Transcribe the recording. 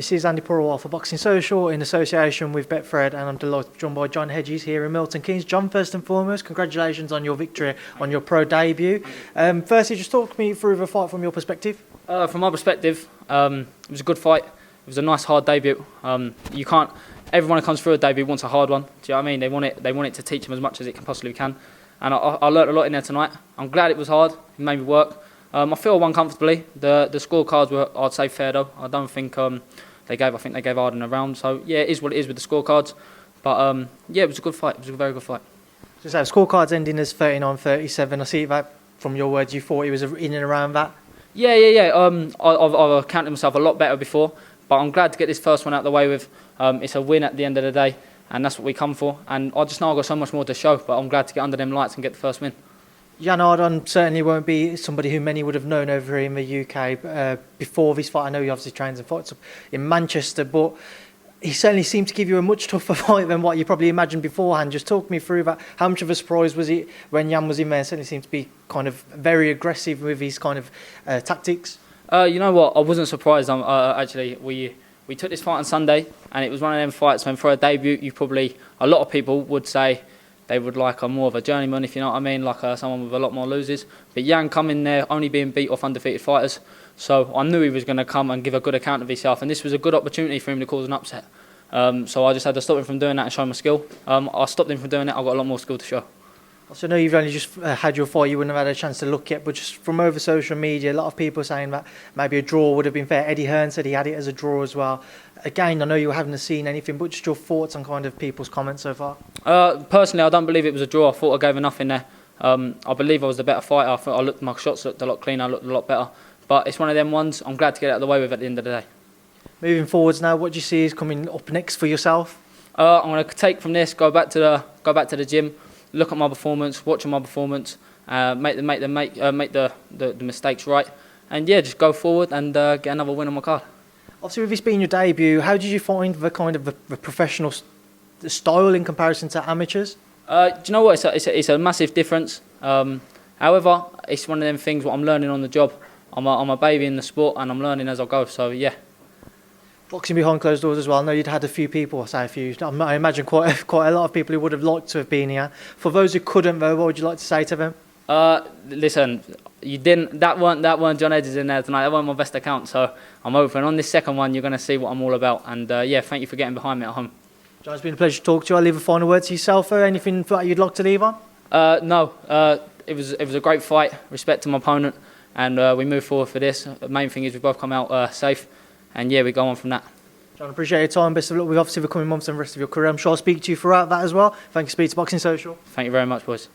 This is Andi Purewal for Boxing Social in association with Betfred, and I'm delighted to be joined by John Hedges here in Milton Keynes. John, first and foremost, congratulations on your victory on your pro debut. Firstly, just talk me through the fight from your perspective. From my perspective, it was a good fight. It was a nice hard debut. Everyone who comes through a debut wants a hard one. Do you know what I mean? They want it to teach them as much as it can possibly can. And I learnt a lot in there tonight. I'm glad it was hard. It made me work. I feel I won comfortably. The scorecards were, I'd say, fair though. I don't think they gave Ardon a round. So yeah, it is what it is with the scorecards. But yeah, it was a good fight. It was a very good fight. So scorecards ending as 39-37. I see that from your words. You thought it was in and around that. Yeah. I've counted myself a lot better before, but I'm glad to get this first one out of the way with. It's a win at the end of the day, and that's what we come for. And I just know I've got so much more to show, but I'm glad to get under them lights and get the first win. Jan Ardon certainly won't be somebody who many would have known over here in the UK before this fight. I know he obviously trains and fights in Manchester, but he certainly seemed to give you a much tougher fight than what you probably imagined beforehand. Just talk me through that. How much of a surprise was it when Jan was in there? Certainly seemed to be kind of very aggressive with his kind of tactics. You know what? I wasn't surprised. Actually, we took this fight on Sunday, and it was one of them fights when for a debut, a lot of people would say they would like more of a journeyman, if you know what I mean, like someone with a lot more losers. But Jan come in there only being beat off undefeated fighters, so I knew he was going to come and give a good account of himself, and this was a good opportunity for him to cause an upset. So I just had to stop him from doing that and show my skill. I stopped him from doing it. I've got a lot more skill to show. So I know you've only just had your fight, you wouldn't have had a chance to look yet, but just from over social media, a lot of people are saying that maybe a draw would have been fair. Eddie Hearn said he had it as a draw as well. Again, I know you haven't seen anything, but just your thoughts on kind of people's comments so far. Personally, I don't believe it was a draw. I thought I gave enough in there. I believe I was the better fighter. I thought my shots looked a lot cleaner, I looked a lot better. But it's one of them ones I'm glad to get it out of the way with at the end of the day. Moving forwards now, what do you see is coming up next for yourself? I'm going to take from this, go back to the gym, look at my performance, watching my performance, make the mistakes right, and yeah, just go forward and get another win on my card. Obviously, with this being your debut, how did you find the kind of the professional style in comparison to amateurs? Do you know what? It's a massive difference. However, it's one of them things what I'm learning on the job. I'm a baby in the sport, and I'm learning as I go. So yeah. Boxing behind closed doors as well. I know you'd had a few people, I imagine quite a lot of people who would have liked to have been here. For those who couldn't, though, what would you like to say to them? Listen, that weren't John Hedges in there tonight. That weren't my best account, so I'm open. On this second one, you're going to see what I'm all about. And yeah, thank you for getting behind me at home. John, it's been a pleasure to talk to you. I'll leave a final word to yourself. Anything that you'd like to leave on? No, it was a great fight. Respect to my opponent, and we move forward for this. The main thing is we both come out safe, and yeah, we go on from that. John, I appreciate your time. Best of luck with obviously the coming months and the rest of your career. I'm sure I'll speak to you throughout that as well. Thank you, Speak to Boxing Social. Thank you very much, boys.